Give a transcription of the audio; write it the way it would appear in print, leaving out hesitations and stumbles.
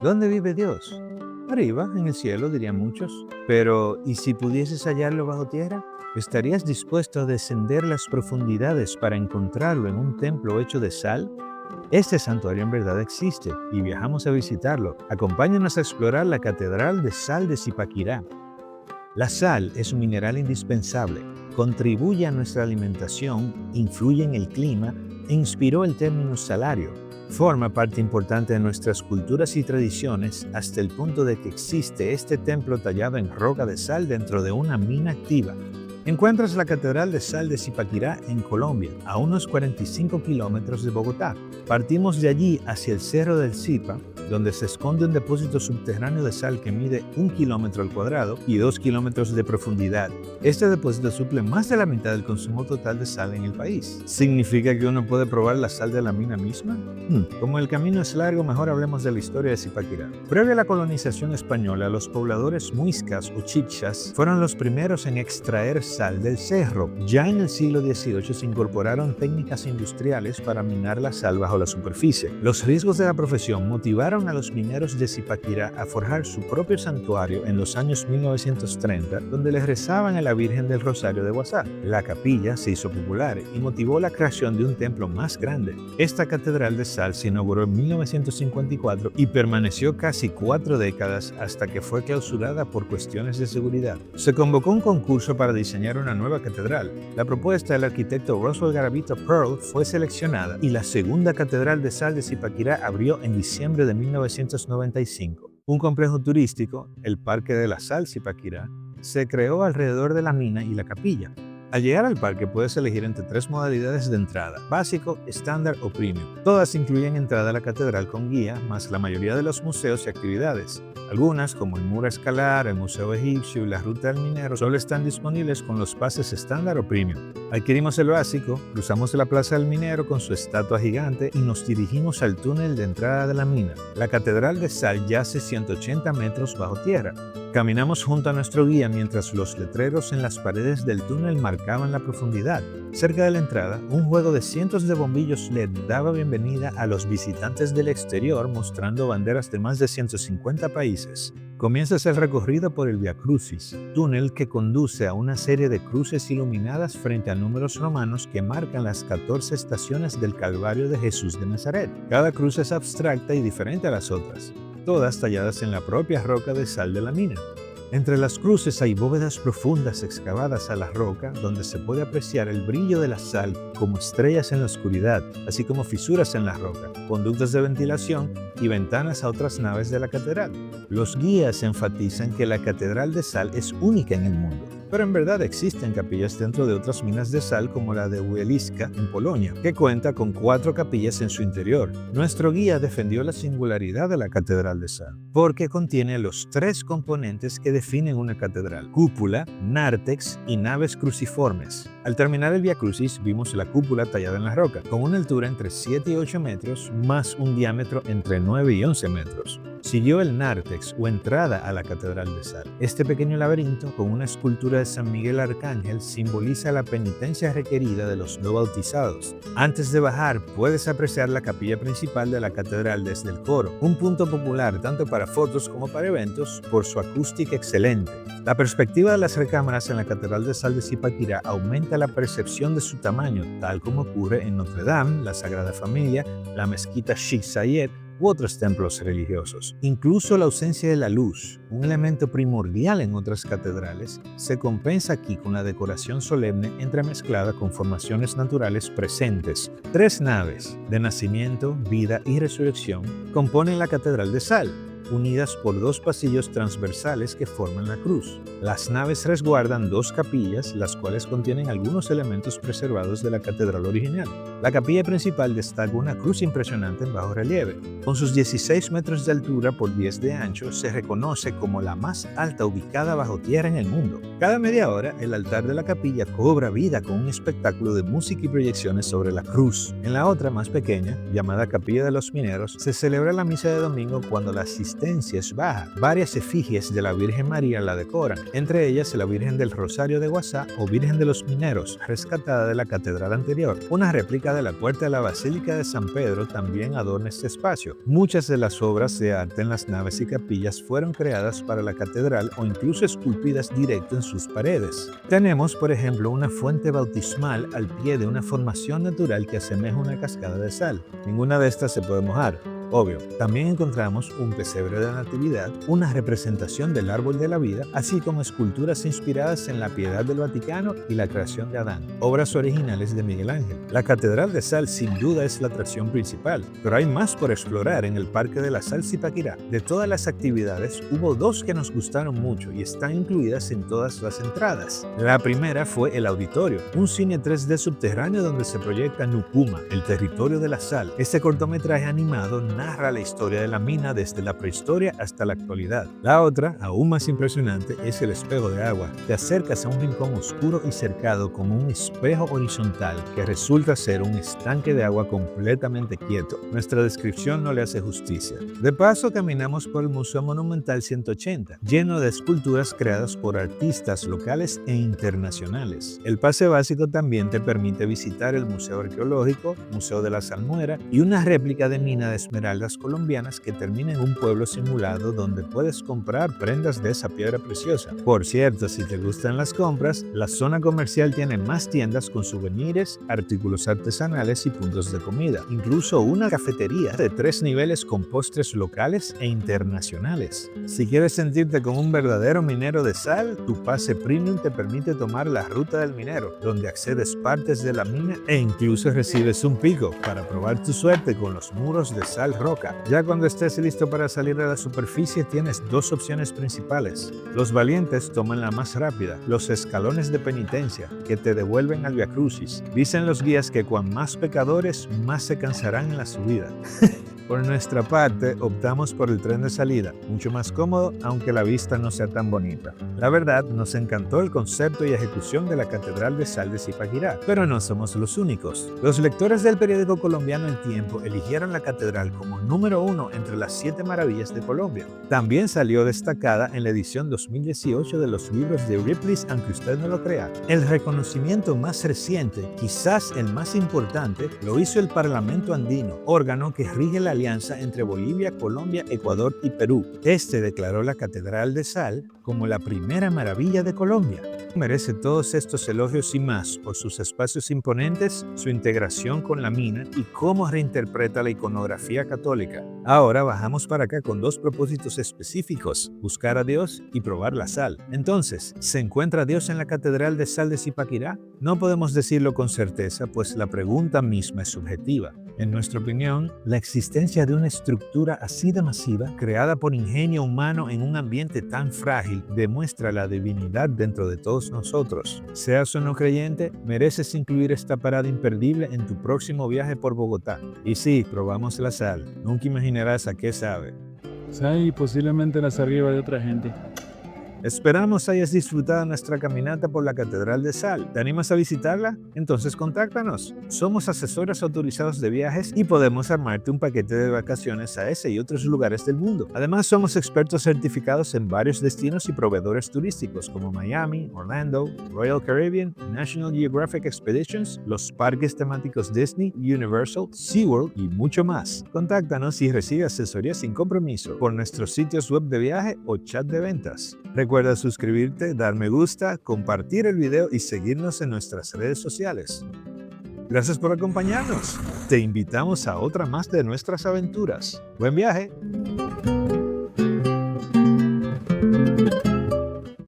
¿Dónde vive Dios? Arriba, en el cielo, dirían muchos. Pero, ¿y si pudieses hallarlo bajo tierra? ¿Estarías dispuesto a descender las profundidades para encontrarlo en un templo hecho de sal? Este santuario en verdad existe y viajamos a visitarlo. Acompáñanos a explorar la Catedral de Sal de Zipaquirá. La sal es un mineral indispensable, contribuye a nuestra alimentación, influye en el clima e inspiró el término salario. Forma parte importante de nuestras culturas y tradiciones hasta el punto de que existe este templo tallado en roca de sal dentro de una mina activa. Encuentras la Catedral de Sal de Zipaquirá en Colombia, a unos 45 kilómetros de Bogotá. Partimos de allí hacia el Cerro del Zipa, donde se esconde un depósito subterráneo de sal que mide 1 kilómetro al cuadrado y 2 kilómetros de profundidad. Este depósito suple más de la mitad del consumo total de sal en el país. ¿Significa que uno puede probar la sal de la mina misma? Como el camino es largo, mejor hablemos de la historia de Zipaquirá. Previo a la colonización española, los pobladores muiscas o chibchas fueron los primeros en extraer sal del cerro. Ya en el siglo XVIII se incorporaron técnicas industriales para minar la sal bajo la superficie. Los riesgos de la profesión motivaron a los mineros de Zipaquirá a forjar su propio santuario en los años 1930, donde les rezaban a la Virgen del Rosario de Huasá. La capilla se hizo popular y motivó la creación de un templo más grande. Esta catedral de sal se inauguró en 1954 y permaneció casi 4 décadas hasta que fue clausurada por cuestiones de seguridad. Se convocó un concurso para diseñar una nueva catedral. La propuesta del arquitecto Roswell Garavito Pearl fue seleccionada y la segunda catedral de sal de Zipaquirá abrió en diciembre de 1995. Un complejo turístico, el Parque de la Sal Zipaquirá, se creó alrededor de la mina y la capilla. Al llegar al parque puedes elegir entre 3 modalidades de entrada: básico, estándar o premium. Todas incluyen entrada a la catedral con guía, más la mayoría de los museos y actividades. Algunas, como el Muro a Escalar, el Museo Egipcio y la Ruta del Minero, solo están disponibles con los pases estándar o premium. Adquirimos el básico, cruzamos la Plaza del Minero con su estatua gigante y nos dirigimos al túnel de entrada de la mina. La Catedral de Sal yace 180 metros bajo tierra. Caminamos junto a nuestro guía mientras los letreros en las paredes del túnel marcaban la profundidad. Cerca de la entrada, un juego de cientos de bombillos LED daba bienvenida a los visitantes del exterior, mostrando banderas de más de 150 países. Comienzas el recorrido por el Via Crucis, túnel que conduce a una serie de cruces iluminadas frente a números romanos que marcan las 14 estaciones del Calvario de Jesús de Nazaret. Cada cruz es abstracta y diferente a las otras, todas talladas en la propia roca de sal de la mina. Entre las cruces hay bóvedas profundas excavadas a la roca donde se puede apreciar el brillo de la sal como estrellas en la oscuridad, así como fisuras en la roca, conductos de ventilación y ventanas a otras naves de la catedral. Los guías enfatizan que la Catedral de Sal es única en el mundo, pero en verdad existen capillas dentro de otras minas de sal como la de Wieliczka en Polonia, que cuenta con 4 capillas en su interior. Nuestro guía defendió la singularidad de la Catedral de Sal, porque contiene los 3 componentes que definen una catedral: cúpula, nártex y naves cruciformes. Al terminar el Via Crucis vimos la cúpula tallada en la roca, con una altura entre 7 y 8 metros, más un diámetro entre 9 y 11 metros. Siguió el nártex o entrada a la Catedral de Sal. Este pequeño laberinto con una escultura de San Miguel Arcángel simboliza la penitencia requerida de los no bautizados. Antes de bajar puedes apreciar la capilla principal de la catedral desde el coro, un punto popular tanto para fotos como para eventos por su acústica excelente. La perspectiva de las recámaras en la Catedral de Sal de Zipaquirá aumenta la percepción de su tamaño, tal como ocurre en Notre Dame, la Sagrada Familia, la Mezquita Sheikh Zayed u otros templos religiosos. Incluso la ausencia de la luz, un elemento primordial en otras catedrales, se compensa aquí con la decoración solemne entremezclada con formaciones naturales presentes. 3 naves, de nacimiento, vida y resurrección, componen la Catedral de Sal, unidas por 2 pasillos transversales que forman la cruz. Las naves resguardan 2 capillas, las cuales contienen algunos elementos preservados de la catedral original. La capilla principal destaca una cruz impresionante en bajo relieve. Con sus 16 metros de altura por 10 de ancho, se reconoce como la más alta ubicada bajo tierra en el mundo. Cada media hora, el altar de la capilla cobra vida con un espectáculo de música y proyecciones sobre la cruz. En la otra, más pequeña, llamada Capilla de los Mineros, se celebra la misa de domingo cuando la asistencia penitencia es baja. Varias efigies de la Virgen María la decoran, entre ellas la Virgen del Rosario de Guasá o Virgen de los Mineros, rescatada de la catedral anterior. Una réplica de la puerta de la Basílica de San Pedro también adorna este espacio. Muchas de las obras de arte en las naves y capillas fueron creadas para la catedral o incluso esculpidas directo en sus paredes. Tenemos, por ejemplo, una fuente bautismal al pie de una formación natural que asemeja una cascada de sal. Ninguna de estas se puede mojar. Obvio, también encontramos un pesebre de la Natividad, una representación del árbol de la vida, así como esculturas inspiradas en la Piedad del Vaticano y la creación de Adán, obras originales de Miguel Ángel. La Catedral de Sal sin duda es la atracción principal, pero hay más por explorar en el Parque de la Sal Zipaquirá. De todas las actividades, hubo dos que nos gustaron mucho y están incluidas en todas las entradas. La primera fue el auditorio, un cine 3D subterráneo donde se proyecta Nukuma, el territorio de la sal. Este cortometraje animado narra la historia de la mina desde la prehistoria hasta la actualidad. La otra, aún más impresionante, es el espejo de agua. Te acercas a un rincón oscuro y cercado con un espejo horizontal que resulta ser un estanque de agua completamente quieto. Nuestra descripción no le hace justicia. De paso, caminamos por el Museo Monumental 180, lleno de esculturas creadas por artistas locales e internacionales. El pase básico también te permite visitar el Museo Arqueológico, Museo de la Salmuera y una réplica de mina de esmeraldas colombianas que termina en un pueblo simulado donde puedes comprar prendas de esa piedra preciosa. Por cierto, si te gustan las compras, la zona comercial tiene más tiendas con souvenirs, artículos artesanales y puntos de comida. Incluso una cafetería de 3 niveles con postres locales e internacionales. Si quieres sentirte como un verdadero minero de sal, tu pase premium te permite tomar la ruta del minero, donde accedes partes de la mina e incluso recibes un pico para probar tu suerte con los muros de sal roca. Ya cuando estés listo para salir a la superficie tienes dos opciones principales. Los valientes toman la más rápida, los escalones de penitencia, que te devuelven al Via Crucis. Dicen los guías que cuan más pecadores, más se cansarán en la subida. Por nuestra parte, optamos por el tren de salida, mucho más cómodo, aunque la vista no sea tan bonita. La verdad, nos encantó el concepto y ejecución de la Catedral de Sal de Zipaquirá, pero no somos los únicos. Los lectores del periódico colombiano El Tiempo eligieron la catedral como número 1 entre las 7 maravillas de Colombia. También salió destacada en la edición 2018 de los libros de Ripley's, aunque usted no lo crea. El reconocimiento más reciente, quizás el más importante, lo hizo el Parlamento Andino, órgano que rige la alianza entre Bolivia, Colombia, Ecuador y Perú. Este declaró la Catedral de Sal como la primera maravilla de Colombia. Merece todos estos elogios y más por sus espacios imponentes, su integración con la mina y cómo reinterpreta la iconografía católica. Ahora bajamos para acá con dos propósitos específicos: buscar a Dios y probar la sal. Entonces, ¿se encuentra Dios en la Catedral de Sal de Zipaquirá? No podemos decirlo con certeza, pues la pregunta misma es subjetiva. En nuestra opinión, la existencia de una estructura así de masiva, creada por ingenio humano en un ambiente tan frágil, demuestra la divinidad dentro de todos nosotros. Seas o no creyente, mereces incluir esta parada imperdible en tu próximo viaje por Bogotá. Y sí, probamos la sal. Nunca imaginarás a qué sabe. Sí, posiblemente las arriba de otra gente. Esperamos hayas disfrutado nuestra caminata por la Catedral de Sal. ¿Te animas a visitarla? Entonces contáctanos. Somos asesores autorizados de viajes y podemos armarte un paquete de vacaciones a ese y otros lugares del mundo. Además, somos expertos certificados en varios destinos y proveedores turísticos como Miami, Orlando, Royal Caribbean, National Geographic Expeditions, los parques temáticos Disney, Universal, SeaWorld y mucho más. Contáctanos y recibe asesoría sin compromiso por nuestros sitios web de viaje o chat de ventas. Recuerda suscribirte, dar me gusta, compartir el video y seguirnos en nuestras redes sociales. Gracias por acompañarnos. Te invitamos a otra más de nuestras aventuras. ¡Buen viaje!